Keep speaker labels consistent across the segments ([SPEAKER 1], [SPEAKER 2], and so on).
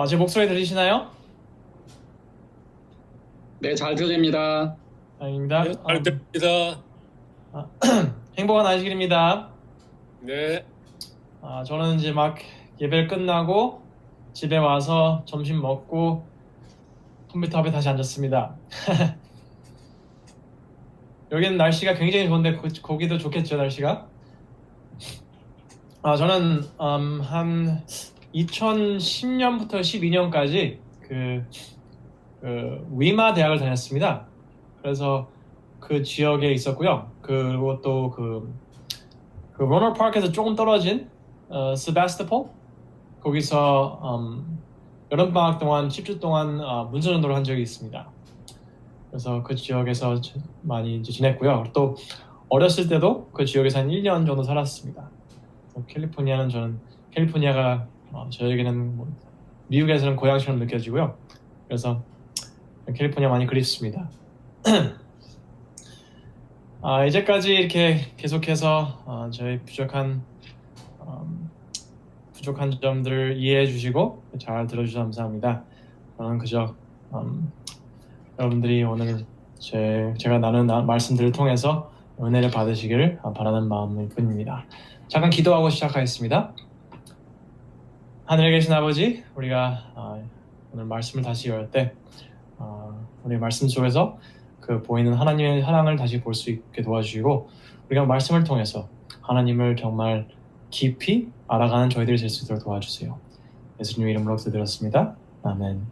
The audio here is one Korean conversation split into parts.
[SPEAKER 1] 제 목소리 들리시나요?
[SPEAKER 2] 네, 잘 들립니다.
[SPEAKER 1] 아닙니다.
[SPEAKER 3] 네, 잘 됩니다.
[SPEAKER 1] 아, 행복한 안식일입니다.
[SPEAKER 3] 네,
[SPEAKER 1] 저는 이제 막 예배 끝나고 집에 와서 점심 먹고 컴퓨터 앞에 다시 앉았습니다. 여기는 날씨가 굉장히 좋은데 거기도 좋겠죠, 날씨가? 저는 한 2010년부터 12년까지 그 위마 대학을 다녔습니다. 그래서 그 지역에 있었고요. 그리고 또 그 로너 파크에서 조금 떨어진 세바스토폴 거기서 여름 방학 동안 10주 동안 문서 전도를 한 적이 있습니다. 그래서 그 지역에서 많이 이제 지냈고요. 또 어렸을 때도 그 지역에서 한 1년 정도 살았습니다. 저는 캘리포니아가 저에게는 뭐 미국에서는 고향처럼 느껴지고요. 그래서 캘리포니아 많이 그립습니다. 이제까지 이렇게 계속해서 저희 부족한 점들을 이해해 주시고 잘 들어주셔서 감사합니다. 저는 그저 여러분들이 오늘 제가 나눈 말씀들을 통해서 은혜를 받으시기를 바라는 마음일 뿐입니다. 잠깐 기도하고 시작하겠습니다. 하늘에 계신 아버지, 우리가 오늘 말씀을 다시 열 때 우리 말씀 속에서 그 보이는 하나님의 사랑을 다시 볼 수 있게 도와주시고 우리가 말씀을 통해서 하나님을 정말 깊이 알아가는 저희들이 될 수 있도록 도와주세요. 예수님 이름으로 기도드렸습니다. 아멘.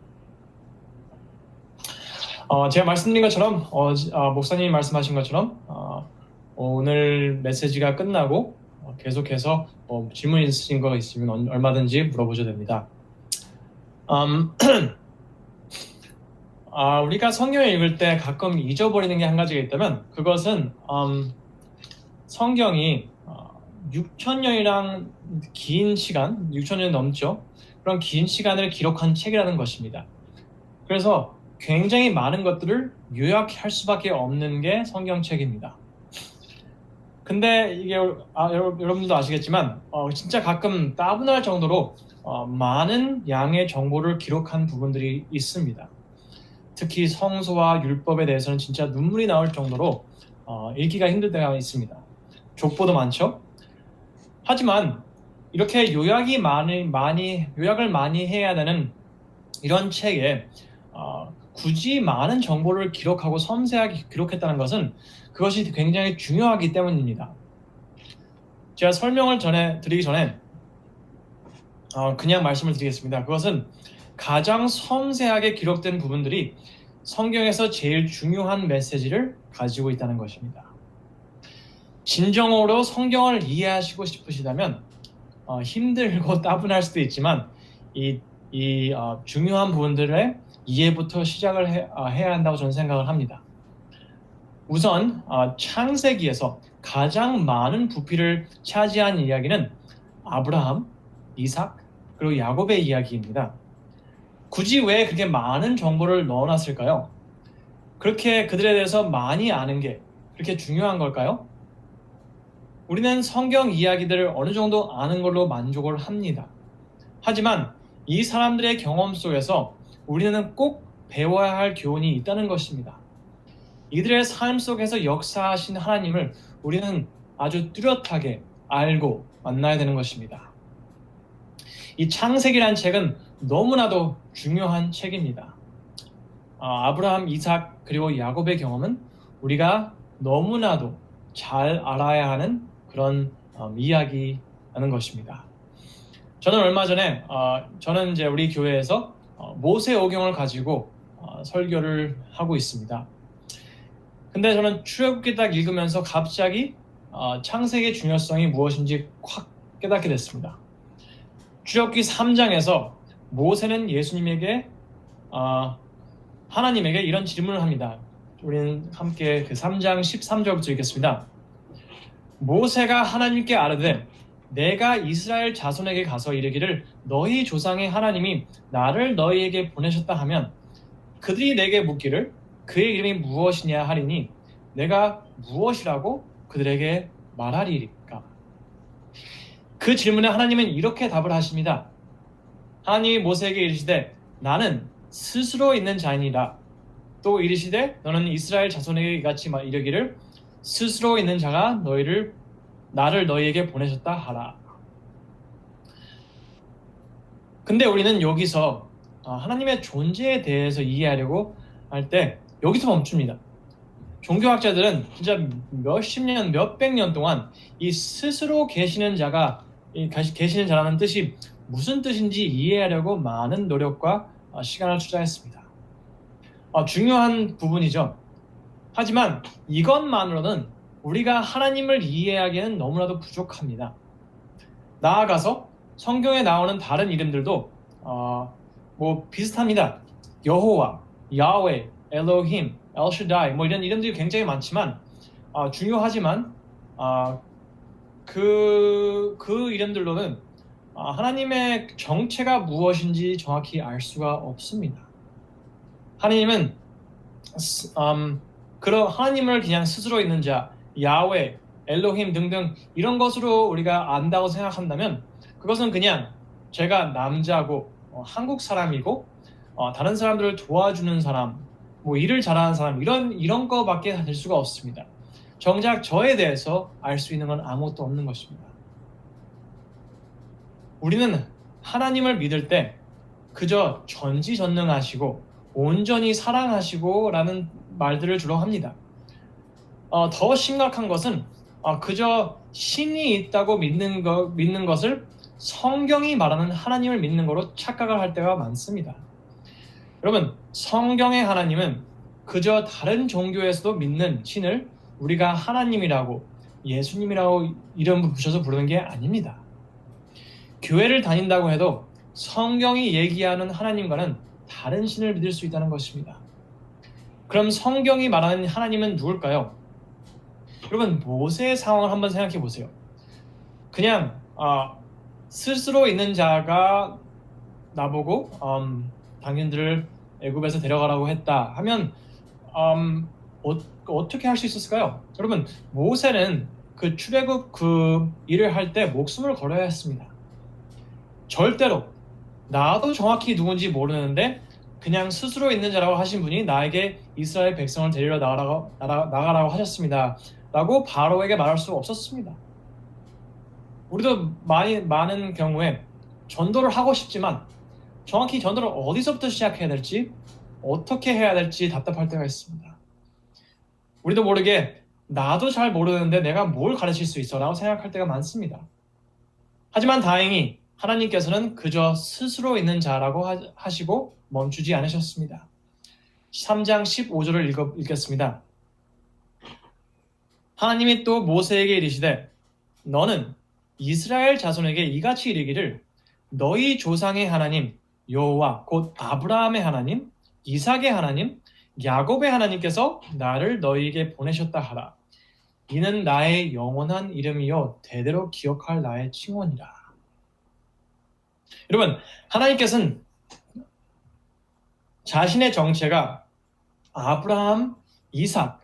[SPEAKER 1] 제가 말씀드린 것처럼 목사님이 말씀하신 것처럼 오늘 메시지가 끝나고 계속해서 질문 있으신 거 있으면 얼마든지 물어보셔도 됩니다. 우리가 성경을 읽을 때 가끔 잊어버리는 게 한 가지가 있다면 그것은 성경이 6,000년이랑 긴 시간, 6,000년 넘죠. 그런 긴 시간을 기록한 책이라는 것입니다. 그래서 굉장히 많은 것들을 요약할 수밖에 없는 게 성경책입니다. 근데 이게 여러분들도 아시겠지만 진짜 가끔 따분할 정도로 많은 양의 정보를 기록한 부분들이 있습니다. 특히 성서와 율법에 대해서는 진짜 눈물이 나올 정도로 읽기가 힘들 때가 있습니다. 족보도 많죠. 하지만 이렇게 요약을 많이 해야 되는 이런 책에 굳이 많은 정보를 기록하고 섬세하게 기록했다는 것은 그것이 굉장히 중요하기 때문입니다. 제가 설명을 드리기 전에 그냥 말씀을 드리겠습니다. 그것은 가장 섬세하게 기록된 부분들이 성경에서 제일 중요한 메시지를 가지고 있다는 것입니다. 진정으로 성경을 이해하시고 싶으시다면 힘들고 따분할 수도 있지만 이 중요한 부분들의 이해부터 시작을 해야 한다고 저는 생각을 합니다. 우선 창세기에서 가장 많은 부피를 차지한 이야기는 아브라함, 이삭, 그리고 야곱의 이야기입니다. 굳이 왜 그렇게 많은 정보를 넣어놨을까요? 그렇게 그들에 대해서 많이 아는 게 그렇게 중요한 걸까요? 우리는 성경 이야기들을 어느 정도 아는 걸로 만족을 합니다. 하지만 이 사람들의 경험 속에서 우리는 꼭 배워야 할 교훈이 있다는 것입니다. 이들의 삶 속에서 역사하신 하나님을 우리는 아주 뚜렷하게 알고 만나야 되는 것입니다. 이 창세기란 책은 너무나도 중요한 책입니다. 아브라함, 이삭, 그리고 야곱의 경험은 우리가 너무나도 잘 알아야 하는 그런 이야기라는 것입니다. 저는 얼마 전에 저는 이제 우리 교회에서 모세오경을 가지고 설교를 하고 있습니다. 근데 저는 출애굽기 딱 읽으면서 갑자기 창세기의 중요성이 무엇인지 확 깨닫게 됐습니다. 출애굽기 3장에서 모세는 예수님에게 하나님에게 이런 질문을 합니다. 우리는 함께 그 3장 13절부터 읽겠습니다. 모세가 하나님께 아뢰되 내가 이스라엘 자손에게 가서 이르기를 너희 조상의 하나님이 나를 너희에게 보내셨다 하면 그들이 내게 묻기를 그의 이름이 무엇이냐 하리니 내가 무엇이라고 그들에게 말하리이까. 그 질문에 하나님은 이렇게 답을 하십니다. 하나님이 모세에게 이르시되 나는 스스로 있는 자이니라. 또 이르시되 너는 이스라엘 자손에게 이같이 이르기를 스스로 있는 자가 나를 너희에게 보내셨다 하라. 근데 우리는 여기서 하나님의 존재에 대해서 이해하려고 할 때 여기서 멈춥니다. 종교학자들은 진짜 몇십 년, 몇백 년 동안 이 스스로 계시는 자라는 뜻이 무슨 뜻인지 이해하려고 많은 노력과 시간을 투자했습니다. 중요한 부분이죠. 하지만 이것만으로는 우리가 하나님을 이해하기에는 너무나도 부족합니다. 나아가서 성경에 나오는 다른 이름들도 비슷합니다. 여호와, 야훼, 엘로힘, 엘샤다이 이런 이름들이 굉장히 많지만 중요하지만 그 이름들로는 하나님의 정체가 무엇인지 정확히 알 수가 없습니다. 하나님은 하나님을 그냥 스스로 있는 자, 야훼, 엘로힘 등등 이런 것으로 우리가 안다고 생각한다면 그것은 그냥 제가 남자고 한국 사람이고 다른 사람들을 도와주는 사람, 일을 잘하는 사람 이런 거밖에 될 수가 없습니다. 정작 저에 대해서 알 수 있는 건 아무것도 없는 것입니다. 우리는 하나님을 믿을 때 그저 전지전능하시고 온전히 사랑하시고 라는 말들을 주로 합니다. 더 심각한 것은 그저 신이 있다고 믿는 것을 성경이 말하는 하나님을 믿는 거로 착각을 할 때가 많습니다. 여러분, 성경의 하나님은 그저 다른 종교에서도 믿는 신을 우리가 하나님이라고 예수님이라고 이름 붙여서 부르는 게 아닙니다. 교회를 다닌다고 해도 성경이 얘기하는 하나님과는 다른 신을 믿을 수 있다는 것입니다. 그럼 성경이 말하는 하나님은 누굴까요? 여러분, 모세의 상황을 한번 생각해 보세요. 그냥 스스로 있는 자가 나보고 당신들을 애굽에서 데려가라고 했다 하면 어떻게 할 수 있었을까요? 여러분, 모세는 그 출애굽 그 일을 할 때 목숨을 걸어야 했습니다. 절대로 나도 정확히 누군지 모르는데 그냥 스스로 있는 자라고 하신 분이 나에게 이스라엘 백성을 데리러 나가라고 하셨습니다 라고 바로에게 말할 수 없었습니다. 우리도 많은 경우에 전도를 하고 싶지만 정확히 전도를 어디서부터 시작해야 될지 어떻게 해야 될지 답답할 때가 있습니다. 우리도 모르게 나도 잘 모르는데 내가 뭘 가르칠 수 있어 라고 생각할 때가 많습니다. 하지만 다행히 하나님께서는 그저 스스로 있는 자라고 하시고 멈추지 않으셨습니다. 3장 15절을 읽겠습니다. 하나님이 또 모세에게 이르시되 너는 이스라엘 자손에게 이같이 이르기를 너희 조상의 하나님 여호와 곧 아브라함의 하나님, 이삭의 하나님, 야곱의 하나님께서 나를 너희에게 보내셨다 하라. 이는 나의 영원한 이름이요 대대로 기억할 나의 칭원이라. 여러분, 하나님께서는 자신의 정체가 아브라함, 이삭,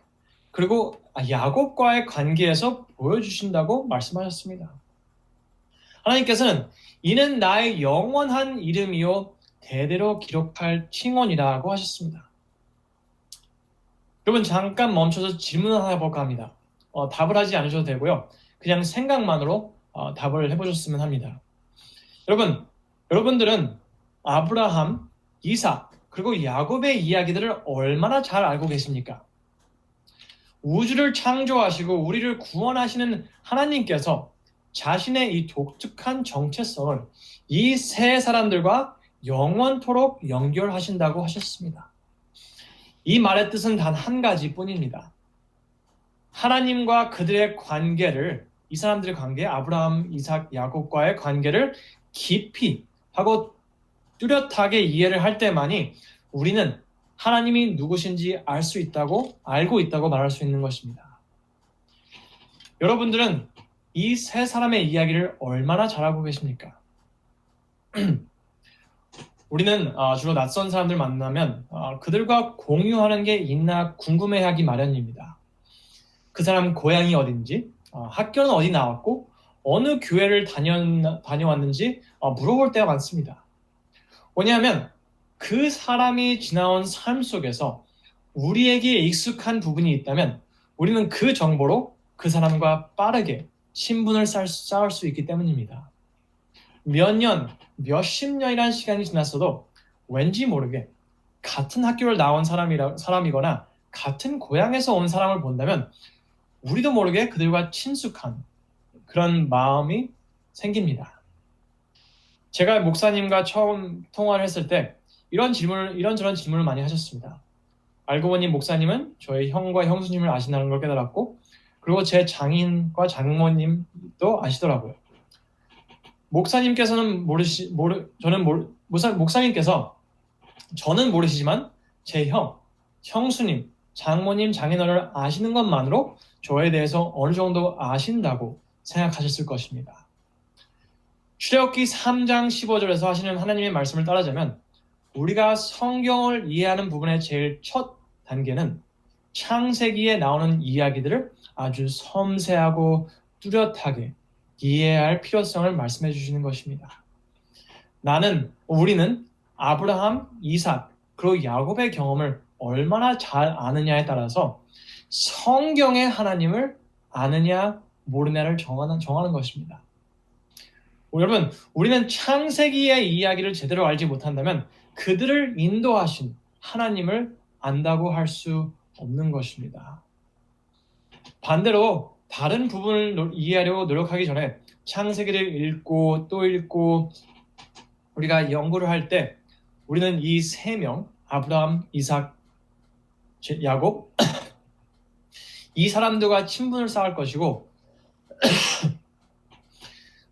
[SPEAKER 1] 그리고 야곱과의 관계에서 보여주신다고 말씀하셨습니다. 하나님께서는 이는 나의 영원한 이름이요 대대로 기록할 칭원이라고 하셨습니다. 여러분, 잠깐 멈춰서 질문을 하나 해볼까 합니다. 답을 하지 않으셔도 되고요. 그냥 생각만으로 답을 해보셨으면 합니다. 여러분들은 아브라함, 이삭, 그리고 야곱의 이야기들을 얼마나 잘 알고 계십니까? 우주를 창조하시고 우리를 구원하시는 하나님께서 자신의 이 독특한 정체성을 이 세 사람들과 영원토록 연결하신다고 하셨습니다. 이 말의 뜻은 단 한 가지뿐입니다. 하나님과 그들의 관계를, 이 사람들의 관계, 아브라함, 이삭, 야곱과의 관계를 깊이 하고 뚜렷하게 이해를 할 때만이 우리는 하나님이 누구신지 알고 있다고 말할 수 있는 것입니다. 여러분들은 이 세 사람의 이야기를 얼마나 잘 알고 계십니까? 우리는 주로 낯선 사람들 만나면 그들과 공유하는 게 있나 궁금해하기 마련입니다. 그 사람 고향이 어딘지, 학교는 어디 나왔고 어느 교회를 다녀왔는지 물어볼 때가 많습니다. 뭐냐면 그 사람이 지나온 삶 속에서 우리에게 익숙한 부분이 있다면 우리는 그 정보로 그 사람과 빠르게 친분을 쌓을 수 있기 때문입니다. 몇 년, 몇십 년이라는 시간이 지났어도 왠지 모르게 같은 학교를 나온 사람이거나 같은 고향에서 온 사람을 본다면 우리도 모르게 그들과 친숙한 그런 마음이 생깁니다. 제가 목사님과 처음 통화를 했을 때 이런저런 질문을 많이 하셨습니다. 알고 보니 목사님은 저희 형과 형수님을 아신다는 걸 깨달았고, 그리고 제 장인과 장모님도 아시더라고요. 목사님께서 저는 모르시지만 제 형수님, 장모님, 장인어른을 아시는 것만으로 저에 대해서 어느 정도 아신다고 생각하셨을 것입니다. 출애굽기 3장 15절에서 하시는 하나님의 말씀을 따르자면 우리가 성경을 이해하는 부분의 제일 첫 단계는 창세기에 나오는 이야기들을 아주 섬세하고 뚜렷하게 이해해야 할 필요성을 말씀해 주시는 것입니다. 우리는 아브라함, 이삭, 그리고 야곱의 경험을 얼마나 잘 아느냐에 따라서 성경의 하나님을 아느냐 모르냐를 정하는 것입니다. 여러분, 우리는 창세기의 이야기를 제대로 알지 못한다면 그들을 인도하신 하나님을 안다고 할 수 없는 것입니다. 반대로 다른 부분을 이해하려고 노력하기 전에 창세기를 읽고 또 읽고 우리가 연구를 할 때 우리는 이 세 명, 아브라함, 이삭, 야곱 이 사람들과 친분을 쌓을 것이고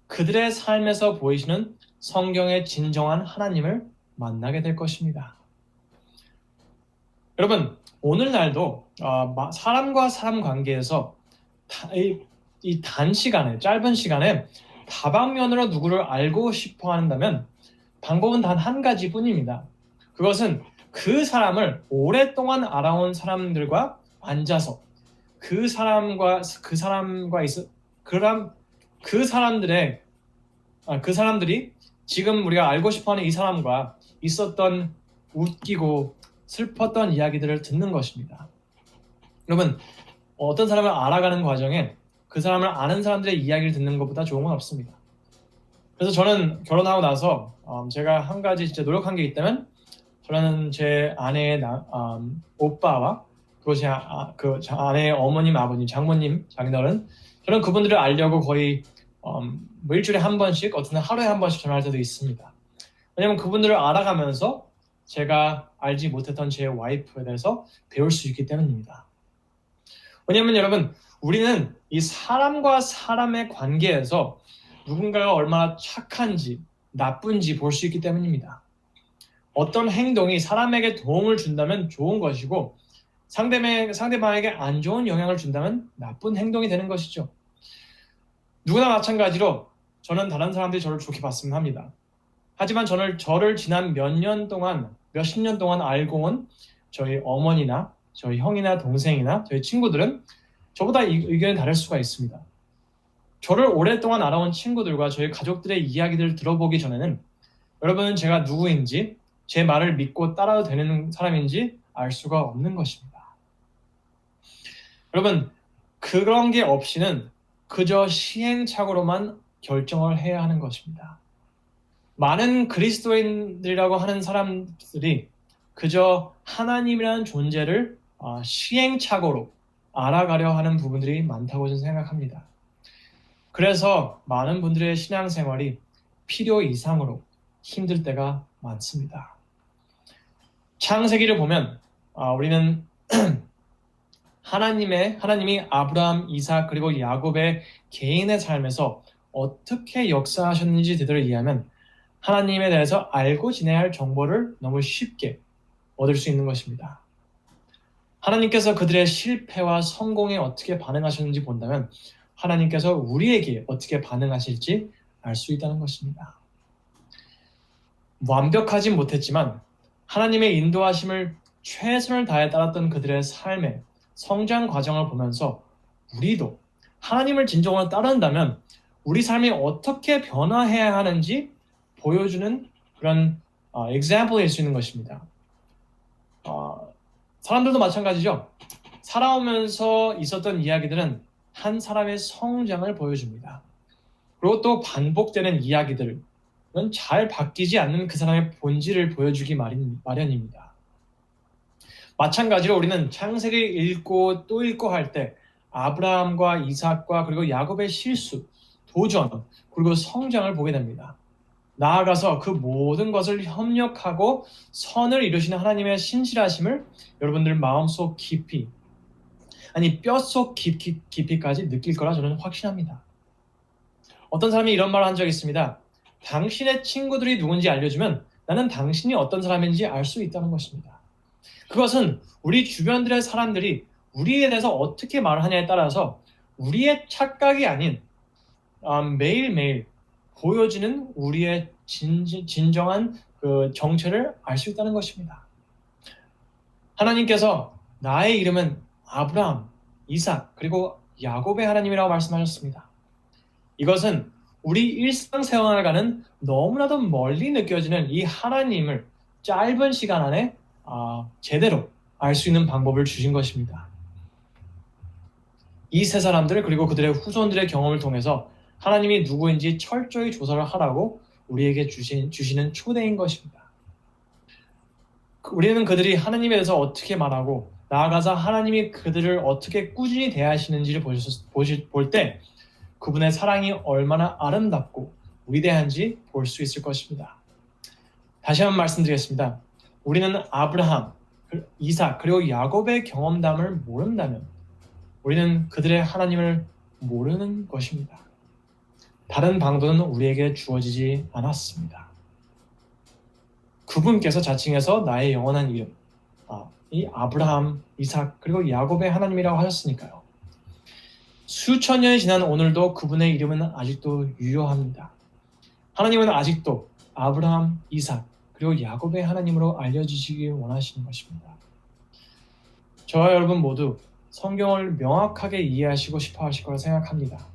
[SPEAKER 1] 그들의 삶에서 보이시는 성경의 진정한 하나님을 만나게 될 것입니다. 여러분, 오늘날도 사람과 사람 관계에서 이 단시간에, 짧은 시간에 다방면으로 누구를 알고 싶어 한다면 방법은 단 한 가지뿐입니다. 그것은 그 사람을 오랫동안 알아온 사람들과 앉아서 그 사람들이 지금 우리가 알고 싶어하는 이 사람과 있었던 웃기고 슬펐던 이야기들을 듣는 것입니다. 여러분, 어떤 사람을 알아가는 과정에 그 사람을 아는 사람들의 이야기를 듣는 것보다 좋은 건 없습니다. 그래서 저는 결혼하고 나서 제가 한 가지 진짜 노력한 게 있다면 저는 제 아내의 오빠와 그리고 제 아내의 어머님, 아버님, 장모님, 장인어른 저는 그분들을 알려고 거의 뭐 일주일에 한 번씩, 어떤 하루에 한 번씩 전화할 때도 있습니다. 왜냐하면 그분들을 알아가면서 제가 알지 못했던 제 와이프에 대해서 배울 수 있기 때문입니다. 왜냐하면 여러분, 우리는 이 사람과 사람의 관계에서 누군가가 얼마나 착한지 나쁜지 볼 수 있기 때문입니다. 어떤 행동이 사람에게 도움을 준다면 좋은 것이고 상대방에게 안 좋은 영향을 준다면 나쁜 행동이 되는 것이죠. 누구나 마찬가지로 저는 다른 사람들이 저를 좋게 봤으면 합니다. 하지만 저를 지난 몇십 년 동안 알고 온 저희 어머니나 저희 형이나 동생이나 저희 친구들은 저보다 의견이 다를 수가 있습니다. 저를 오랫동안 알아온 친구들과 저희 가족들의 이야기들을 들어보기 전에는 여러분은 제가 누구인지 제 말을 믿고 따라도 되는 사람인지 알 수가 없는 것입니다. 여러분, 그런 게 없이는 그저 시행착오로만 결정을 해야 하는 것입니다. 많은 그리스도인들이라고 하는 사람들이 그저 하나님이라는 존재를 시행착오로 알아가려 하는 부분들이 많다고 저는 생각합니다. 그래서 많은 분들의 신앙생활이 필요 이상으로 힘들 때가 많습니다. 창세기를 보면 우리는 하나님이 아브라함, 이삭 그리고 야곱의 개인의 삶에서 어떻게 역사하셨는지 제대로 이해하면 하나님에 대해서 알고 지내야 할 정보를 너무 쉽게 얻을 수 있는 것입니다. 하나님께서 그들의 실패와 성공에 어떻게 반응하셨는지 본다면 하나님께서 우리에게 어떻게 반응하실지 알 수 있다는 것입니다. 완벽하진 못했지만 하나님의 인도하심을 최선을 다해 따랐던 그들의 삶의 성장 과정을 보면서 우리도 하나님을 진정으로 따른다면 우리 삶이 어떻게 변화해야 하는지 보여주는 그런 example일 수 있는 것입니다. 사람들도 마찬가지죠. 살아오면서 있었던 이야기들은 한 사람의 성장을 보여줍니다. 그리고 또 반복되는 이야기들은 잘 바뀌지 않는 그 사람의 본질을 보여주기 마련입니다. 마찬가지로 우리는 창세기 읽고 또 읽고 할 때 아브라함과 이삭과 그리고 야곱의 실수, 도전, 그리고 성장을 보게 됩니다. 나아가서 그 모든 것을 협력하고 선을 이루시는 하나님의 신실하심을 여러분들 마음속 깊이, 아니 뼛속 깊이까지 느낄 거라 저는 확신합니다. 어떤 사람이 이런 말을 한 적이 있습니다. 당신의 친구들이 누군지 알려주면 나는 당신이 어떤 사람인지 알 수 있다는 것입니다. 그것은 우리 주변들의 사람들이 우리에 대해서 어떻게 말을 하냐에 따라서 우리의 착각이 아닌 매일매일 보여지는 우리의 진정한 그 정체를 알 수 있다는 것입니다. 하나님께서 나의 이름은 아브라함, 이삭, 그리고 야곱의 하나님이라고 말씀하셨습니다. 이것은 우리 일상생활과는 너무나도 멀리 느껴지는 이 하나님을 짧은 시간 안에 제대로 알 수 있는 방법을 주신 것입니다. 이 세 사람들 그리고 그들의 후손들의 경험을 통해서 하나님이 누구인지 철저히 조사를 하라고 우리에게 주시는 초대인 것입니다. 우리는 그들이 하나님에 대해서 어떻게 말하고 나아가서 하나님이 그들을 어떻게 꾸준히 대하시는지를 볼 때 그분의 사랑이 얼마나 아름답고 위대한지 볼 수 있을 것입니다. 다시 한번 말씀드리겠습니다. 우리는 아브라함, 이삭, 그리고 야곱의 경험담을 모른다면 우리는 그들의 하나님을 모르는 것입니다. 다른 방도는 우리에게 주어지지 않았습니다. 그분께서 자칭해서 나의 영원한 이름, 이 아브라함, 이삭, 그리고 야곱의 하나님이라고 하셨으니까요. 수천 년이 지난 오늘도 그분의 이름은 아직도 유효합니다. 하나님은 아직도 아브라함, 이삭, 그리고 야곱의 하나님으로 알려주시길 원하시는 것입니다. 저와 여러분 모두 성경을 명확하게 이해하시고 싶어 하실 거라 생각합니다.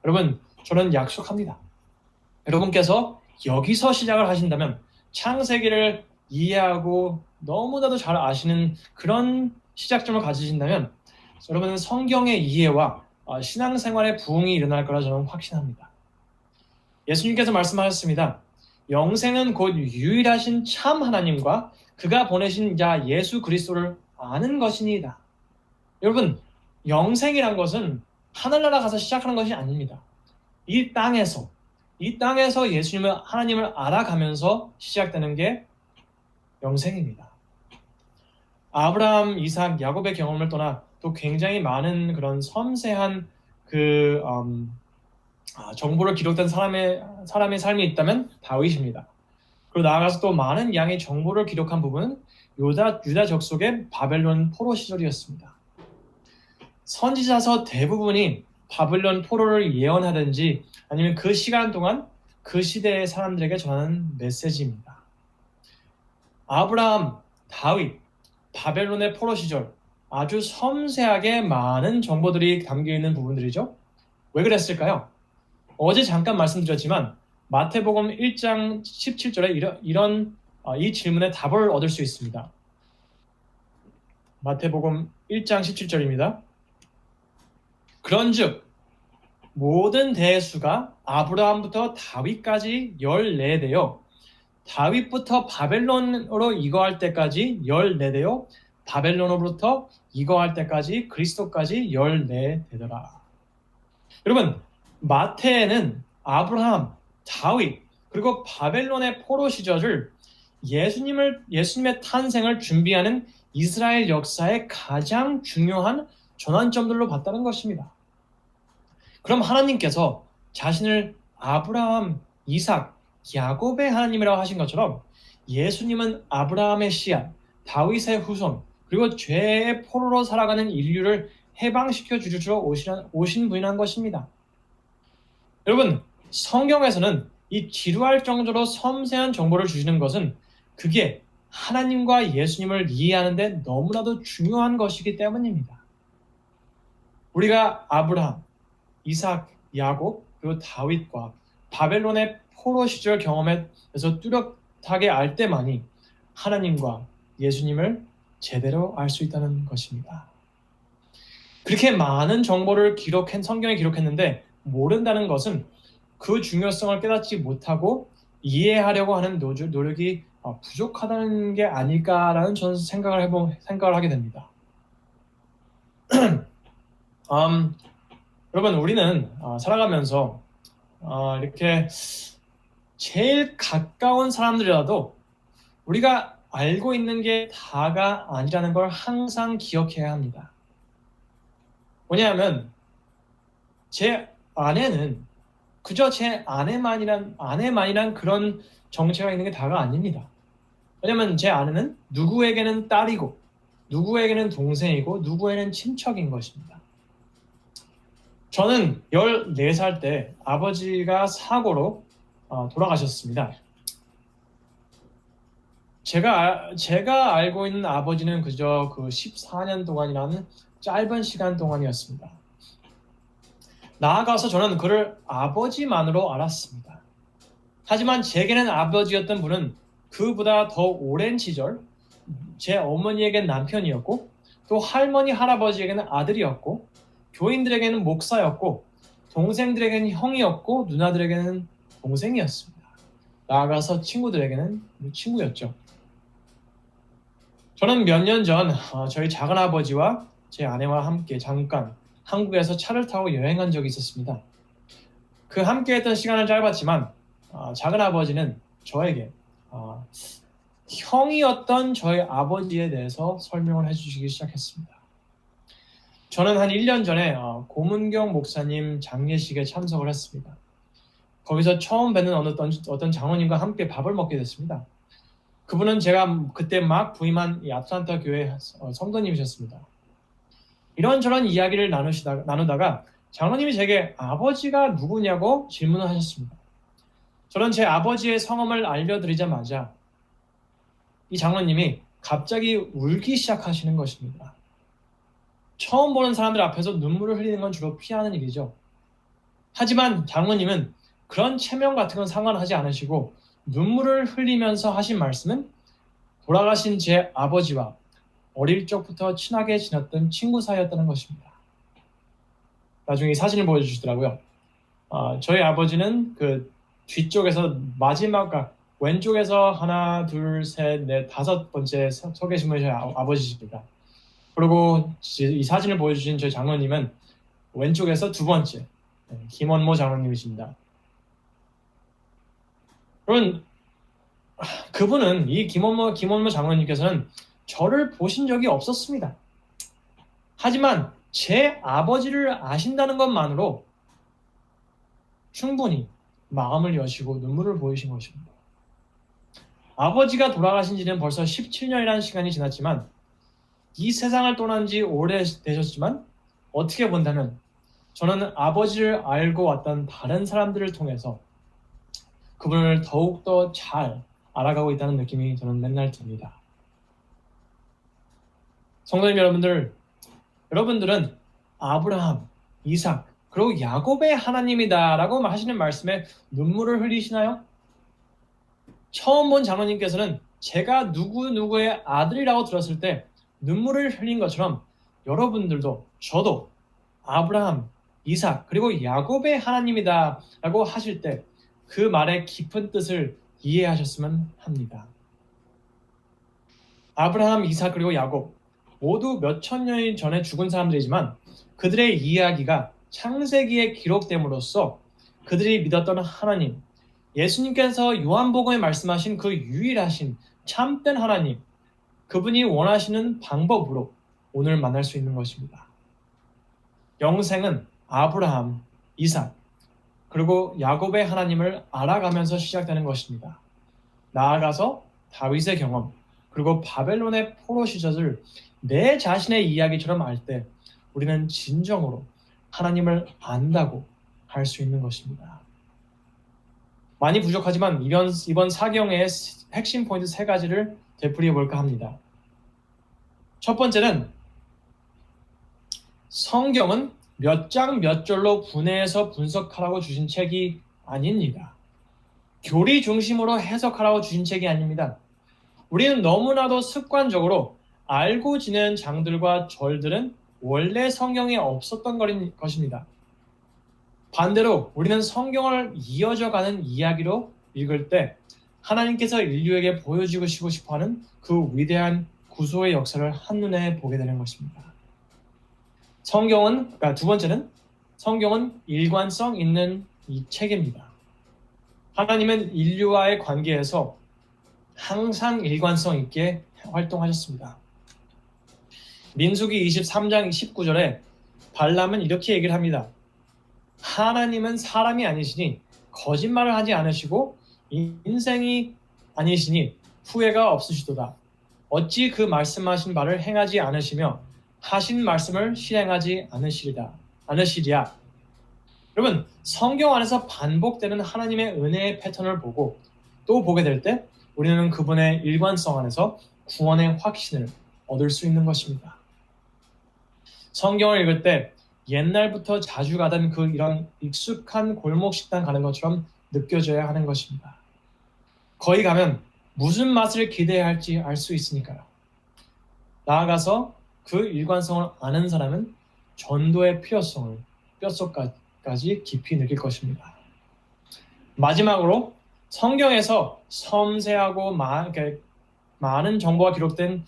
[SPEAKER 1] 여러분, 저는 약속합니다. 여러분께서 여기서 시작을 하신다면 창세기를 이해하고 너무나도 잘 아시는 그런 시작점을 가지신다면 여러분은 성경의 이해와 신앙생활의 부흥이 일어날 거라 저는 확신합니다. 예수님께서 말씀하셨습니다. 영생은 곧 유일하신 참 하나님과 그가 보내신 자 예수 그리스도를 아는 것이니이다. 여러분, 영생이란 것은 하늘나라 가서 시작하는 것이 아닙니다. 이 땅에서 예수님을 하나님을 알아가면서 시작되는 게 영생입니다. 아브라함, 이삭, 야곱의 경험을 떠나 또 굉장히 많은 그런 섬세한 정보를 기록된 사람의 삶이 있다면 다윗입니다. 그리고 나아가서 또 많은 양의 정보를 기록한 부분은 유다 족속의 바벨론 포로 시절이었습니다. 선지자서 대부분이 바벨론 포로를 예언하든지 아니면 그 시간 동안 그 시대의 사람들에게 전하는 메시지입니다. 아브라함, 다윗, 바벨론의 포로 시절 아주 섬세하게 많은 정보들이 담겨있는 부분들이죠. 왜 그랬을까요? 어제 잠깐 말씀드렸지만 마태복음 1장 17절에 이 질문에 답을 얻을 수 있습니다. 마태복음 1장 17절입니다. 그런즉 모든 대수가 아브라함부터 다윗까지 14대요. 다윗부터 바벨론으로 이거할 때까지 14대요. 바벨론으로부터 이거할 때까지 그리스도까지 14대더라. 여러분, 마태에는 아브라함, 다윗, 그리고 바벨론의 포로 시절을 예수님의 탄생을 준비하는 이스라엘 역사의 가장 중요한 전환점들로 봤다는 것입니다. 그럼 하나님께서 자신을 아브라함, 이삭, 야곱의 하나님이라고 하신 것처럼 예수님은 아브라함의 씨앗, 다윗의 후손, 그리고 죄의 포로로 살아가는 인류를 해방시켜 주시러 오신 분이란 것입니다. 여러분, 성경에서는 이 지루할 정도로 섬세한 정보를 주시는 것은 그게 하나님과 예수님을 이해하는 데 너무나도 중요한 것이기 때문입니다. 우리가 아브라함, 이삭, 야곱, 그리고 다윗과 바벨론의 포로 시절 경험에서 뚜렷하게 알 때만이 하나님과 예수님을 제대로 알 수 있다는 것입니다. 그렇게 많은 정보를 성경에 기록했는데 모른다는 것은 그 중요성을 깨닫지 못하고 이해하려고 하는 노력이 부족하다는 게 아닐까라는 저는 생각을 하게 됩니다. 여러분, 우리는 살아가면서 이렇게 제일 가까운 사람들이라도 우리가 알고 있는 게 다가 아니라는 걸 항상 기억해야 합니다. 왜냐하면 제 아내는 그저 제 아내만이란 그런 정체가 있는 게 다가 아닙니다. 왜냐하면 제 아내는 누구에게는 딸이고 누구에게는 동생이고 누구에게는 친척인 것입니다. 저는 14살 때 아버지가 사고로 돌아가셨습니다. 제가 알고 있는 아버지는 그저 그 14년 동안이라는 짧은 시간 동안이었습니다. 나아가서 저는 그를 아버지만으로 알았습니다. 하지만 제게는 아버지였던 분은 그보다 더 오랜 시절 제 어머니에게는 남편이었고 또 할머니 할아버지에게는 아들이었고 교인들에게는 목사였고 동생들에게는 형이었고 누나들에게는 동생이었습니다. 나아가서 친구들에게는 친구였죠. 저는 몇 년 전 저희 작은아버지와 제 아내와 함께 잠깐 한국에서 차를 타고 여행한 적이 있었습니다. 그 함께했던 시간은 짧았지만 작은아버지는 저에게 형이었던 저희 아버지에 대해서 설명을 해주시기 시작했습니다. 저는 한 1년 전에 고문경 목사님 장례식에 참석을 했습니다. 거기서 처음 뵙는 어떤 장로님과 함께 밥을 먹게 됐습니다. 그분은 제가 그때 막 부임한 이 아틀란타 교회 성도님이셨습니다. 이런저런 이야기를 나누다가 장로님이 제게 아버지가 누구냐고 질문을 하셨습니다. 저는 제 아버지의 성함을 알려드리자마자 이 장로님이 갑자기 울기 시작하시는 것입니다. 처음 보는 사람들 앞에서 눈물을 흘리는 건 주로 피하는 일이죠. 하지만 장로님은 그런 체면 같은 건 상관하지 않으시고 눈물을 흘리면서 하신 말씀은 돌아가신 제 아버지와 어릴 적부터 친하게 지냈던 친구 사이였다는 것입니다. 나중에 사진을 보여주시더라고요. 저희 아버지는 그 뒤쪽에서 왼쪽에서 하나, 둘, 셋, 넷, 5번째 서 계신 분이 저희 아버지십니다. 그리고 이 사진을 보여주신 저희 장로님은 왼쪽에서 2번째 김원모 장로님이십니다. 그런 그분은 이 김원모 장로님께서는 저를 보신 적이 없었습니다. 하지만 제 아버지를 아신다는 것만으로 충분히 마음을 여시고 눈물을 보이신 것입니다. 아버지가 돌아가신 지는 벌써 17년이라는 시간이 지났지만 이 세상을 떠난 지 오래되셨지만 어떻게 본다면 저는 아버지를 알고 왔던 다른 사람들을 통해서 그분을 더욱더 잘 알아가고 있다는 느낌이 저는 맨날 듭니다. 성도님 여러분들은 아브라함, 이삭, 그리고 야곱의 하나님이다라고 하시는 말씀에 눈물을 흘리시나요? 처음 본 장로님께서는 제가 누구의 아들이라고 들었을 때 눈물을 흘린 것처럼 여러분들도 저도 아브라함, 이삭, 그리고 야곱의 하나님이다라고 하실 때 그 말의 깊은 뜻을 이해하셨으면 합니다. 아브라함, 이삭, 그리고 야곱 모두 몇천 년 전에 죽은 사람들이지만 그들의 이야기가 창세기에 기록됨으로써 그들이 믿었던 하나님, 예수님께서 요한복음에 말씀하신 그 유일하신 참된 하나님, 그분이 원하시는 방법으로 오늘 만날 수 있는 것입니다. 영생은 아브라함, 이삭, 그리고 야곱의 하나님을 알아가면서 시작되는 것입니다. 나아가서 다윗의 경험, 그리고 바벨론의 포로 시절을 내 자신의 이야기처럼 알 때 우리는 진정으로 하나님을 안다고 할 수 있는 것입니다. 많이 부족하지만 이번 사경의 핵심 포인트 3가지를 되풀이해 볼까 합니다. 첫 번째는 성경은 몇 장 몇 절로 분해해서 분석하라고 주신 책이 아닙니다. 교리 중심으로 해석하라고 주신 책이 아닙니다. 우리는 너무나도 습관적으로 알고 지내는 장들과 절들은 원래 성경에 없었던 것입니다. 반대로 우리는 성경을 이어져가는 이야기로 읽을 때 하나님께서 인류에게 보여주고 싶어하는 그 위대한 구속의 역사를 한눈에 보게 되는 것입니다. 두 번째는 성경은 일관성 있는 이 책입니다. 하나님은 인류와의 관계에서 항상 일관성 있게 활동하셨습니다. 민수기 23장 19절에 발람은 이렇게 얘기를 합니다. 하나님은 사람이 아니시니 거짓말을 하지 않으시고 인생이 아니시니 후회가 없으시도다. 어찌 그 말씀하신 바를 행하지 않으시며 하신 말씀을 실행하지 않으시랴. 여러분, 성경 안에서 반복되는 하나님의 은혜의 패턴을 보고 또 보게 될 때 우리는 그분의 일관성 안에서 구원의 확신을 얻을 수 있는 것입니다. 성경을 읽을 때 옛날부터 자주 가던 이런 익숙한 골목 식당 가는 것처럼 느껴져야 하는 것입니다. 거기 가면 무슨 맛을 기대해야 할지 알 수 있으니까요. 나아가서 그 일관성을 아는 사람은 전도의 필요성을 뼛속까지 깊이 느낄 것입니다. 마지막으로 성경에서 섬세하고 많은 정보가 기록된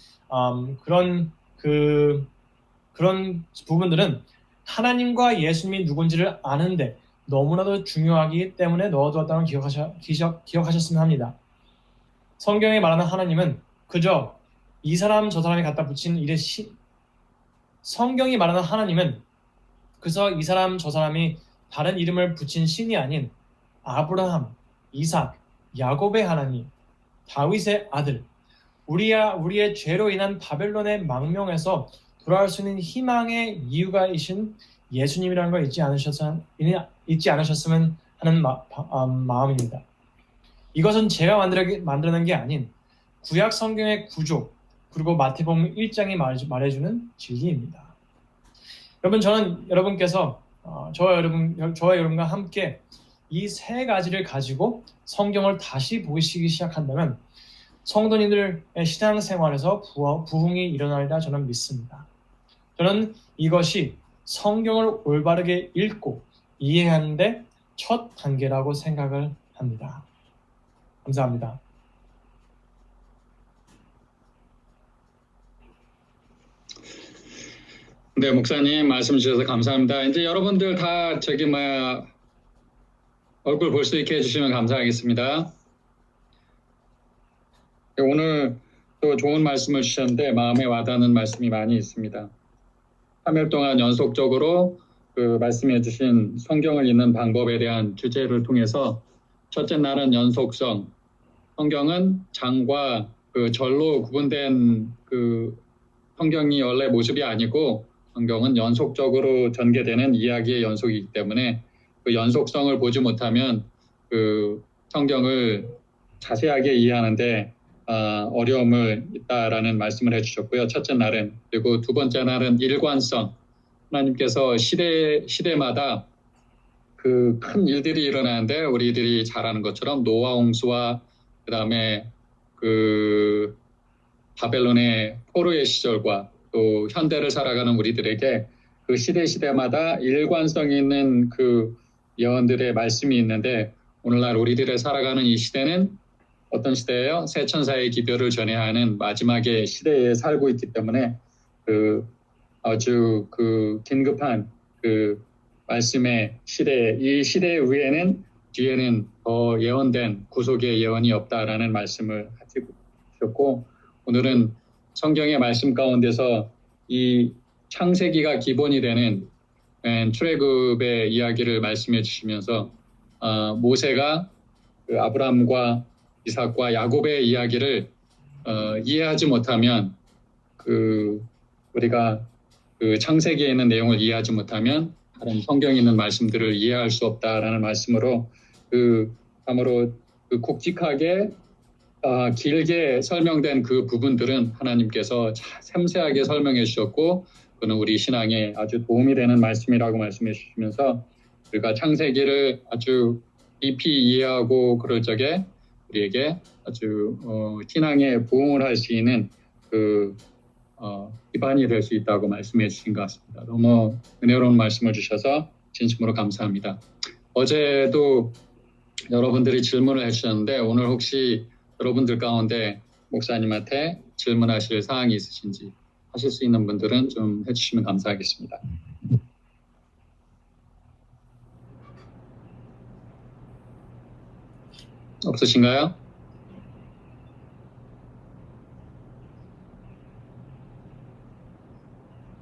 [SPEAKER 1] 그런 부분들은 하나님과 예수님이 누군지를 아는데 너무나도 중요하기 때문에 넣어두었다는 기억하셨으면 합니다. 성경에 말하는 하나님은 그저 이 사람 저 사람이 갖다 붙인 일의 성경이 말하는 하나님은 그저 이 사람 저 사람이 다른 이름을 붙인 신이 아닌 아브라함, 이삭, 야곱의 하나님, 다윗의 아들, 우리의 죄로 인한 바벨론의 망명에서 돌아올 수 있는 희망의 이유가이신 예수님이라는 걸 잊지 않으셨으면 하는 마음입니다. 이것은 제가 만들어낸 게 아닌 구약 성경의 구조 그리고 마태복음 1장이 말해주는 진리입니다. 여러분, 저는 여러분께서 저와 여러분과 함께 이 세 가지를 가지고 성경을 다시 보시기 시작한다면 성도님들의 신앙생활에서 부흥이 일어날리라 저는 믿습니다. 저는 이것이 성경을 올바르게 읽고 이해하는데 첫 단계라고 생각을 합니다. 감사합니다.
[SPEAKER 2] 네, 목사님 말씀 주셔서 감사합니다. 이제 여러분들 다 얼굴 볼 수 있게 해주시면 감사하겠습니다. 오늘 또 좋은 말씀을 주셨는데 마음에 와닿는 말씀이 많이 있습니다. 3일 동안 연속적으로 그 말씀해 주신 성경을 읽는 방법에 대한 주제를 통해서 첫째 날은 연속성, 성경은 장과 그 절로 구분된 그 성경이 원래 모습이 아니고 성경은 연속적으로 전개되는 이야기의 연속이기 때문에 그 연속성을 보지 못하면 그 성경을 자세하게 이해하는데 어려움을 있다라는 말씀을 해주셨고요. 첫째 날은. 그리고 두 번째 날은 일관성. 하나님께서 시대마다 그 큰 일들이 일어나는데 우리들이 잘 아는 것처럼 노아 홍수와 그 다음에 그 바벨론의 포로의 시절과 또 현대를 살아가는 우리들에게 그 시대마다 일관성 있는 그 예언들의 말씀이 있는데 오늘날 우리들의 살아가는 이 시대는 어떤 시대예요? 새 천사의 기별을 전해야 하는 마지막의 시대에 살고 있기 때문에 그 아주 그 긴급한 그 말씀의 시대, 이 시대 위에는 뒤에는 더 예언된 구속의 예언이 없다라는 말씀을 하셨고 오늘은 성경의 말씀 가운데서 이 창세기가 기본이 되는 출애굽의 이야기를 말씀해 주시면서 모세가 그 아브라함과 이삭과 야곱의 이야기를 이해하지 못하면 우리가 그 창세기에 있는 내용을 이해하지 못하면 다른 성경에 있는 말씀들을 이해할 수 없다라는 말씀으로 참으로 굵직하게 길게 설명된 그 부분들은 하나님께서 섬세하게 설명해 주셨고 그는 우리 신앙에 아주 도움이 되는 말씀이라고 말씀해 주시면서 우리가 창세기를 아주 깊이 이해하고 그럴 적에 우리에게 아주 신앙에 부응을 할 수 있는 기반이 될 수 있다고 말씀해 주신 것 같습니다. 너무 은혜로운 말씀을 주셔서 진심으로 감사합니다. 어제도 여러분들이 질문을 해주셨는데 오늘 혹시 여러분들 가운데 목사님한테 질문하실 사항이 있으신지 하실 수 있는 분들은 좀 해주시면 감사하겠습니다. 없으신가요?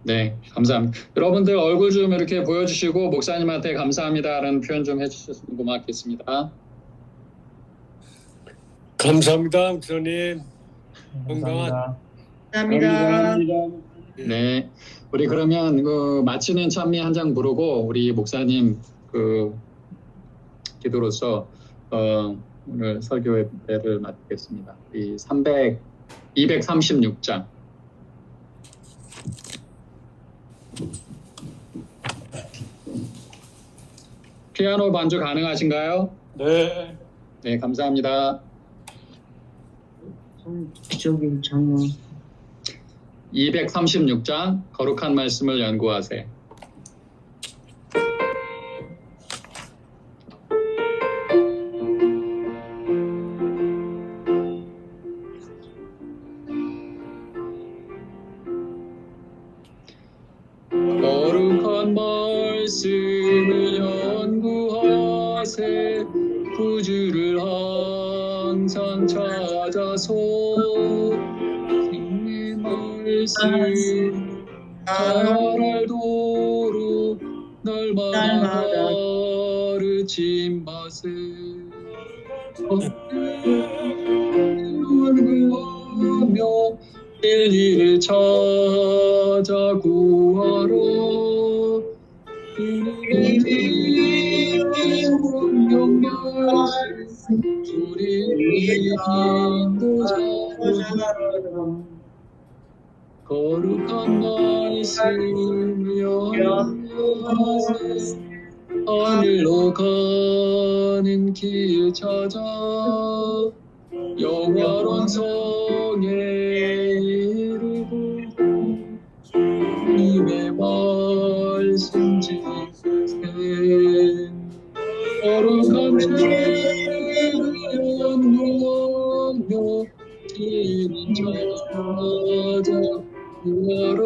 [SPEAKER 2] 네, 감사합니다. 여러분들 얼굴 좀 이렇게 보여주시고 목사님한테 감사합니다라는 표현 좀 해주셨으면 고맙겠습니다.
[SPEAKER 3] 감사합니다, 목사님.
[SPEAKER 1] 감사합니다.
[SPEAKER 4] 감사합니다.
[SPEAKER 2] 네, 우리 그러면 마치는 찬미 한 장 부르고 우리 목사님 기도로서 오늘 설교회를 마치겠습니다. 이 236장. 피아노 반주 가능하신가요?
[SPEAKER 3] 네.
[SPEAKER 2] 네, 감사합니다.
[SPEAKER 4] 기적인 장어.
[SPEAKER 2] 236장 거룩한 말씀을 연구하세요. 거룩한 말씀을 연구하세 구주를 항상 찾아서 생의 말씀 잘 알도록 날마다 가르침받세 연구하며 진리를 찾아 구하라 우리 인도자 거룩한 말씀 연구하세 하늘로 가는 길 찾아 영화로운 성에 이르고 주님의 말씀 지키세 거룩한 죄를 연구하며 길을 찾아 구하라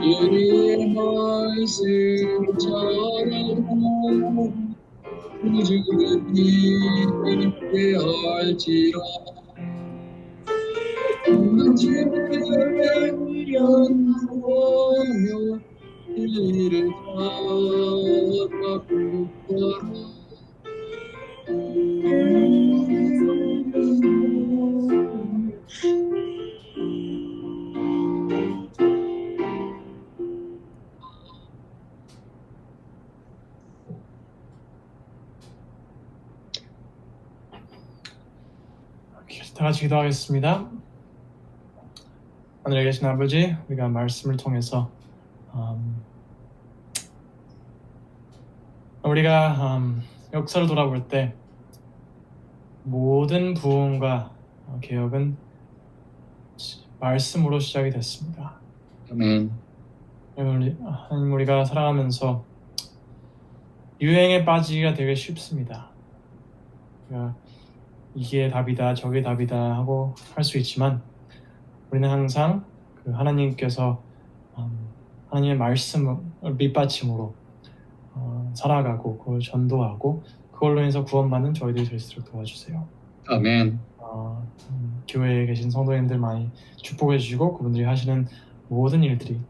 [SPEAKER 2] 예의 말씀 잘하고 구주를 믿게 할지라 죄를 연구하며 이를 찾아 구하라
[SPEAKER 1] 다 같이 기도하겠습니다. 하늘에 계신 아버지, 우리가 말씀을 통해서 우리가 역사를 돌아볼 때 모든 부흥과 개혁은 말씀으로 시작이 됐습니다.
[SPEAKER 2] 아멘.
[SPEAKER 1] 하나님, 우리가 살아가면서 유행에 빠지기가 되게 쉽습니다. 우리가 이게 답이다, 저게 답이다 하고 할 수 있지만 우리는 항상 하나님께서 하나님의 말씀을 밑받침으로 살아가고 그걸 전도하고 그걸로 인해서 구원받는 저희들이 될 수 있도록 도와주세요.
[SPEAKER 2] 아멘.
[SPEAKER 1] 교회에 계신 성도님들 많이 축복해 주시고 그분들이 하시는 모든 일들이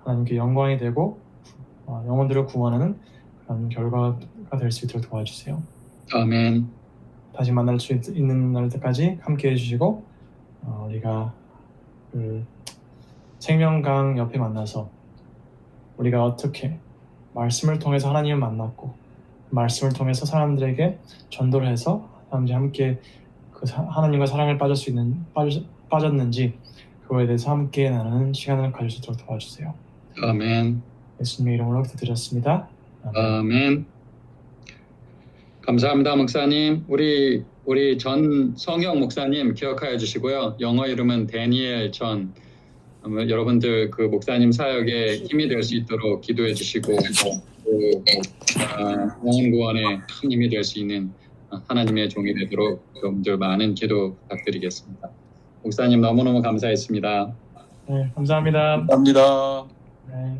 [SPEAKER 1] 하나님께 영광이 되고 영혼들을 구원하는 그런 결과가 될 수 있도록 도와주세요.
[SPEAKER 2] 아멘.
[SPEAKER 1] 다시 만날 수 있는 날까지 함께 해주시고 우리가 생명강 옆에 만나서 우리가 어떻게 말씀을 통해서 하나님을 만났고 말씀을 통해서 사람들에게 전도를 해서 사람들이 함께 그 하나님과 사랑을 빠졌는지 그거에 대해서 함께 나누는 시간을 가질 수 있도록 도와주세요.
[SPEAKER 2] 아멘.
[SPEAKER 1] 예수님의 이름으로 기도드렸습니다.
[SPEAKER 2] 아멘. 감사합니다, 목사님. 우리 전 성형 목사님 기억하여 주시고요. 영어 이름은 데니엘 전. 여러분들 그 목사님 사역에 힘이 될 수 있도록 기도해 주시고 영혼 구원에 큰 힘이 될 수 있는 하나님의 종이 되도록 여러분들 많은 기도 부탁드리겠습니다. 목사님 너무너무 감사했습니다.
[SPEAKER 1] 네, 감사합니다.
[SPEAKER 3] 감사합니다.
[SPEAKER 1] 네.